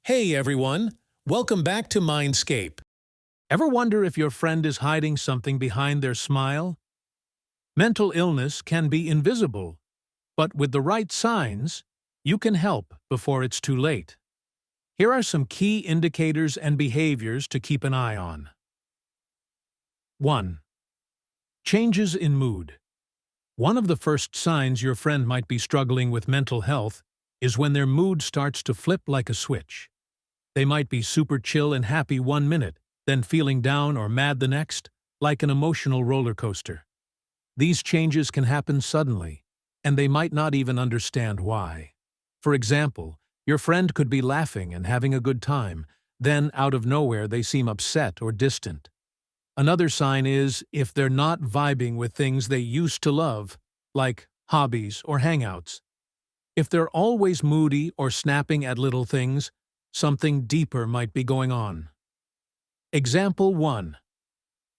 Hey everyone, welcome back to Mindscape. Ever wonder if your friend is hiding something behind their smile? Mental illness can be invisible, but with the right signs, you can help before it's too late. Here are some key indicators and behaviors to keep an eye on. 1. Changes in mood. One of the first signs your friend might be struggling with mental health is when their mood starts to flip like a switch. They might be super chill and happy 1 minute, then feeling down or mad the next, like an emotional roller coaster. These changes can happen suddenly, and they might not even understand why. For example, your friend could be laughing and having a good time, then out of nowhere they seem upset or distant. Another sign is if they're not vibing with things they used to love, like hobbies or hangouts. If they're always moody or snapping at little things, something deeper might be going on. Example 1.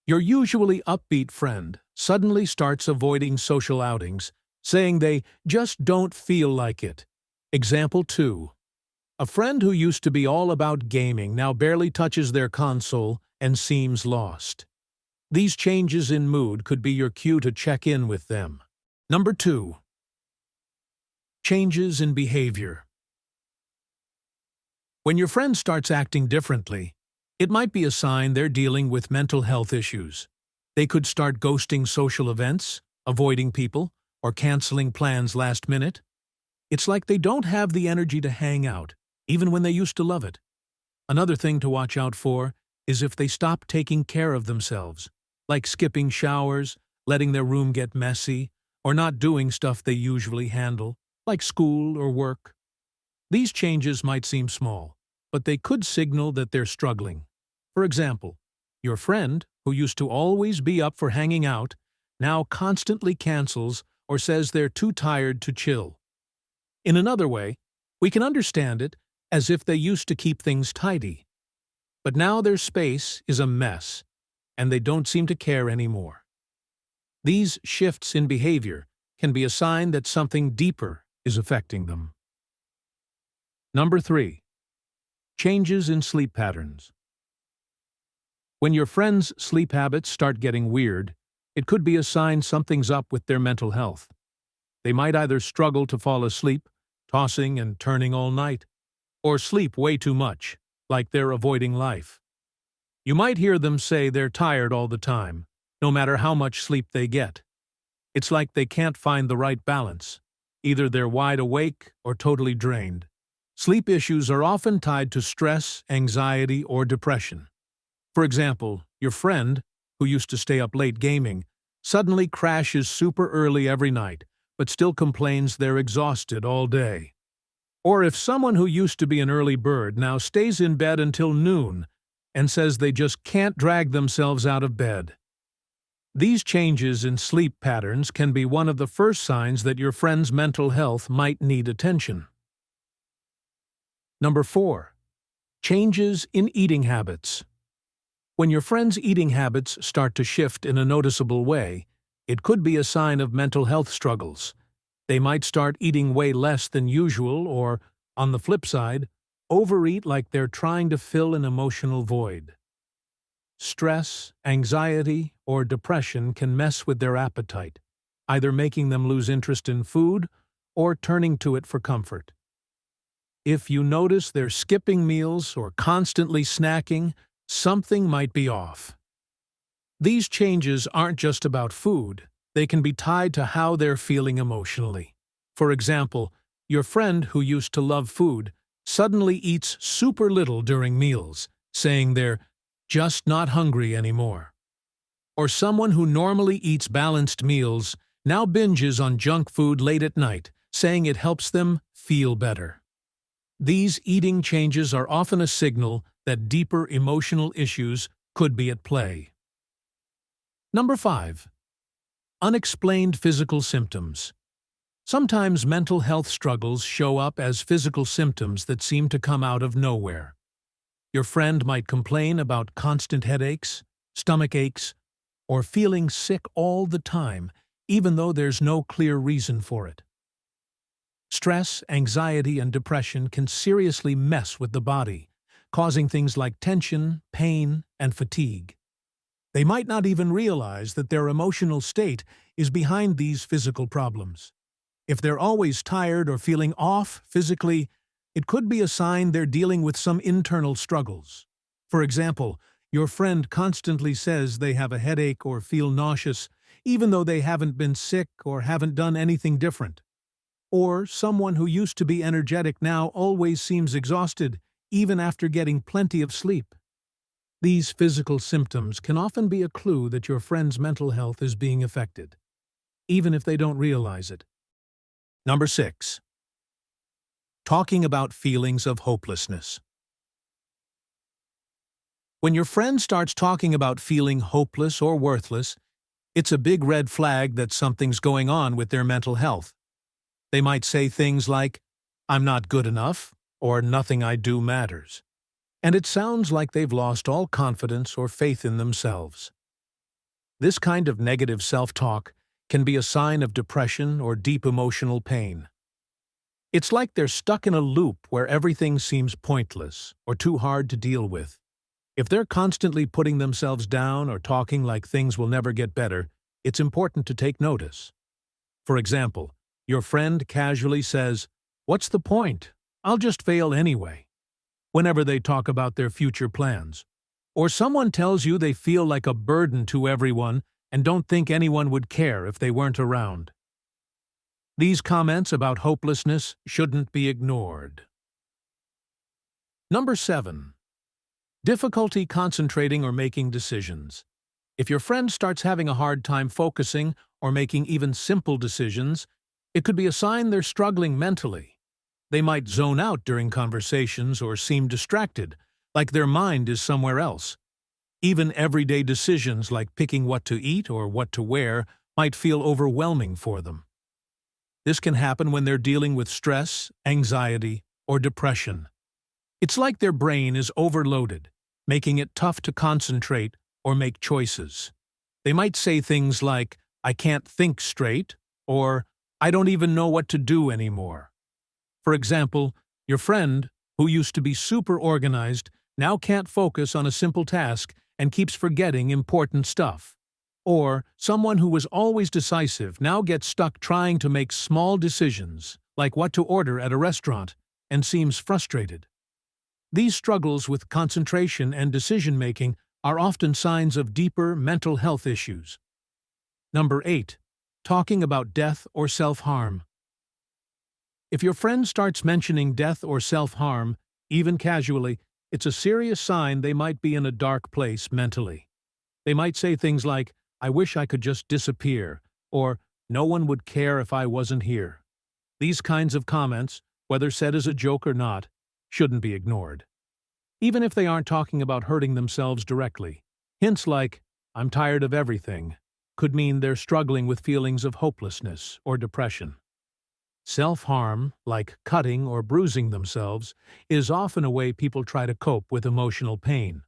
Your usually upbeat friend suddenly starts avoiding social outings, saying they just don't feel like it. Example 2. A friend who used to be all about gaming now barely touches their console and seems lost. These changes in mood could be your cue to check in with them. Number 2. Changes in behavior. When your friend starts acting differently, it might be a sign they're dealing with mental health issues. They could start ghosting social events, avoiding people, or canceling plans last minute. It's like they don't have the energy to hang out, even when they used to love it. Another thing to watch out for is if they stop taking care of themselves, like skipping showers, letting their room get messy, or not doing stuff they usually handle, like school or work. These changes might seem small, but they could signal that they're struggling. For example, your friend, who used to always be up for hanging out, now constantly cancels or says they're too tired to chill. In another way, we can understand it as if they used to keep things tidy. But now their space is a mess, and they don't seem to care anymore. These shifts in behavior can be a sign that something deeper is affecting them. Number 3. Changes in sleep patterns. When your friend's sleep habits start getting weird, it could be a sign something's up with their mental health. They might either struggle to fall asleep, tossing and turning all night, or sleep way too much, like they're avoiding life. You might hear them say they're tired all the time, no matter how much sleep they get. It's like they can't find the right balance. Either they're wide awake or totally drained. Sleep issues are often tied to stress, anxiety, or depression. For example, your friend, who used to stay up late gaming, suddenly crashes super early every night, but still complains they're exhausted all day. Or if someone who used to be an early bird now stays in bed until noon and says they just can't drag themselves out of bed. These changes in sleep patterns can be one of the first signs that your friend's mental health might need attention. Number 4. Changes in eating habits. When your friend's eating habits start to shift in a noticeable way, it could be a sign of mental health struggles. They might start eating way less than usual or, on the flip side, overeat like they're trying to fill an emotional void. Stress, anxiety, or depression can mess with their appetite, either making them lose interest in food or turning to it for comfort. If you notice they're skipping meals or constantly snacking, something might be off. These changes aren't just about food, they can be tied to how they're feeling emotionally. For example, your friend who used to love food suddenly eats super little during meals, saying they're just not hungry anymore. Or someone who normally eats balanced meals now binges on junk food late at night, saying it helps them feel better. These eating changes are often a signal that deeper emotional issues could be at play. Number 5. Unexplained physical symptoms. Sometimes mental health struggles show up as physical symptoms that seem to come out of nowhere. Your friend might complain about constant headaches, stomach aches, or feeling sick all the time, even though there's no clear reason for it. Stress, anxiety, and depression can seriously mess with the body, causing things like tension, pain, and fatigue. They might not even realize that their emotional state is behind these physical problems. If they're always tired or feeling off physically, it could be a sign they're dealing with some internal struggles. For example, your friend constantly says they have a headache or feel nauseous, even though they haven't been sick or haven't done anything different. Or someone who used to be energetic now always seems exhausted, even after getting plenty of sleep. These physical symptoms can often be a clue that your friend's mental health is being affected, even if they don't realize it. Number 6. Talking about feelings of hopelessness. When your friend starts talking about feeling hopeless or worthless, it's a big red flag that something's going on with their mental health. They might say things like, "I'm not good enough," or "nothing I do matters." And it sounds like they've lost all confidence or faith in themselves. This kind of negative self-talk can be a sign of depression or deep emotional pain. It's like they're stuck in a loop where everything seems pointless or too hard to deal with. If they're constantly putting themselves down or talking like things will never get better, it's important to take notice. For example, your friend casually says, "What's the point? I'll just fail anyway," whenever they talk about their future plans. Or someone tells you they feel like a burden to everyone and don't think anyone would care if they weren't around. These comments about hopelessness shouldn't be ignored. Number 7. Difficulty concentrating or making decisions. If your friend starts having a hard time focusing or making even simple decisions, it could be a sign they're struggling mentally. They might zone out during conversations or seem distracted, like their mind is somewhere else. Even everyday decisions like picking what to eat or what to wear might feel overwhelming for them. This can happen when they're dealing with stress, anxiety, or depression. It's like their brain is overloaded, making it tough to concentrate or make choices. They might say things like, "I can't think straight," or "I don't even know what to do anymore." For example, your friend, who used to be super organized, now can't focus on a simple task and keeps forgetting important stuff. Or someone who was always decisive now gets stuck trying to make small decisions, like what to order at a restaurant, and seems frustrated. These struggles with concentration and decision-making are often signs of deeper mental health issues. Number 8. Talking about death or self-harm. If your friend starts mentioning death or self-harm, even casually, it's a serious sign they might be in a dark place mentally. They might say things like, "I wish I could just disappear," or "No one would care if I wasn't here." These kinds of comments, whether said as a joke or not, shouldn't be ignored. Even if they aren't talking about hurting themselves directly, hints like, "I'm tired of everything," could mean they're struggling with feelings of hopelessness or depression. Self-harm, like cutting or bruising themselves, is often a way people try to cope with emotional pain.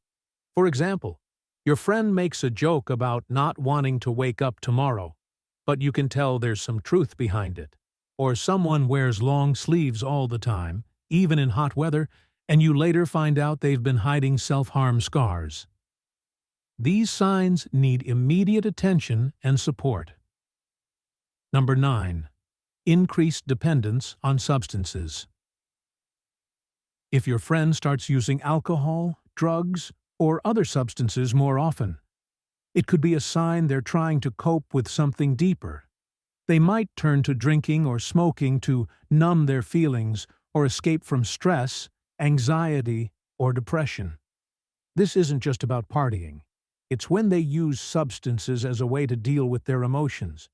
For example, your friend makes a joke about not wanting to wake up tomorrow, but you can tell there's some truth behind it. Or someone wears long sleeves all the time, even in hot weather, and you later find out they've been hiding self-harm scars. These signs need immediate attention and support. Number 9. Increased dependence on substances. If your friend starts using alcohol, drugs, or other substances more often, it could be a sign they're trying to cope with something deeper. They might turn to drinking or smoking to numb their feelings or escape from stress, anxiety, or depression. This isn't just about partying. It's when they use substances as a way to deal with their emotions.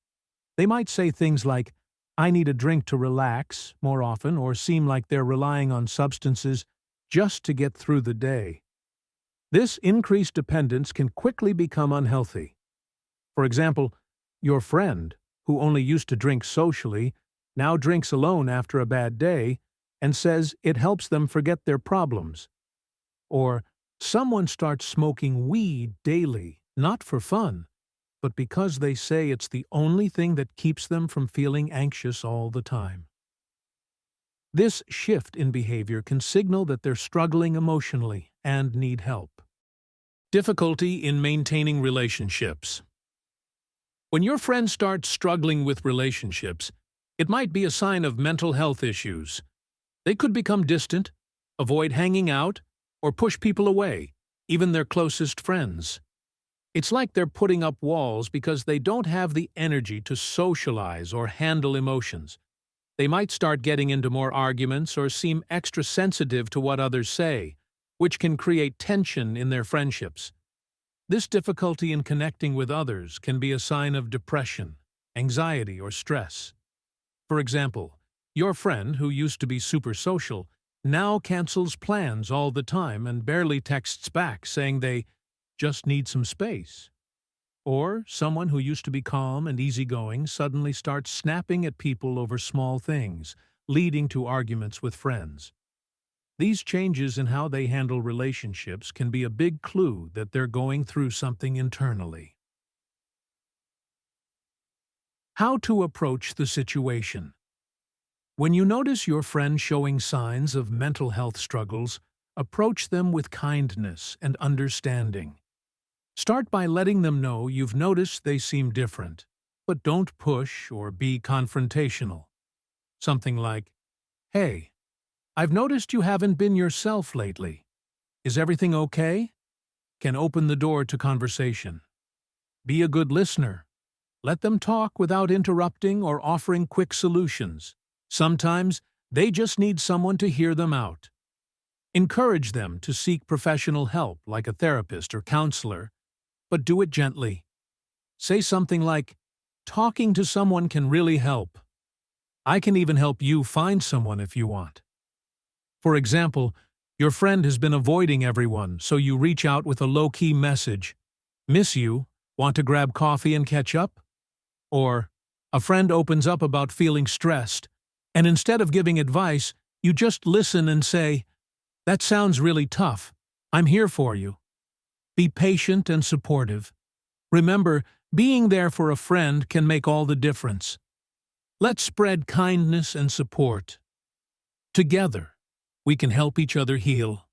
They might say things like, "I need a drink to relax," more often, or seem like they're relying on substances just to get through the day. This increased dependence can quickly become unhealthy. For example, your friend, who only used to drink socially, now drinks alone after a bad day and says it helps them forget their problems. Or someone starts smoking weed daily, not for fun, but because they say it's the only thing that keeps them from feeling anxious all the time. This shift in behavior can signal that they're struggling emotionally and need help. Difficulty in maintaining relationships. When your friend starts struggling with relationships, it might be a sign of mental health issues. They could become distant, avoid hanging out, or push people away, even their closest friends. It's like they're putting up walls because they don't have the energy to socialize or handle emotions. They might start getting into more arguments or seem extra sensitive to what others say, which can create tension in their friendships. This difficulty in connecting with others can be a sign of depression, anxiety, or stress. For example, your friend, who used to be super social, now cancels plans all the time and barely texts back saying they just need some space. Or someone who used to be calm and easygoing suddenly starts snapping at people over small things, leading to arguments with friends. These changes in how they handle relationships can be a big clue that they're going through something internally. How to approach the situation. When you notice your friend showing signs of mental health struggles, approach them with kindness and understanding. Start by letting them know you've noticed they seem different, but don't push or be confrontational. Something like, "Hey, I've noticed you haven't been yourself lately. Is everything okay?" Can open the door to conversation. Be a good listener. Let them talk without interrupting or offering quick solutions. Sometimes they just need someone to hear them out. Encourage them to seek professional help like a therapist or counselor, but do it gently. Say something like, "Talking to someone can really help. I can even help you find someone if you want." For example, your friend has been avoiding everyone, so you reach out with a low-key message. "Miss you, want to grab coffee and catch up?" Or, a friend opens up about feeling stressed, and instead of giving advice, you just listen and say, "That sounds really tough. I'm here for you." Be patient and supportive. Remember, being there for a friend can make all the difference. Let's spread kindness and support. Together, we can help each other heal.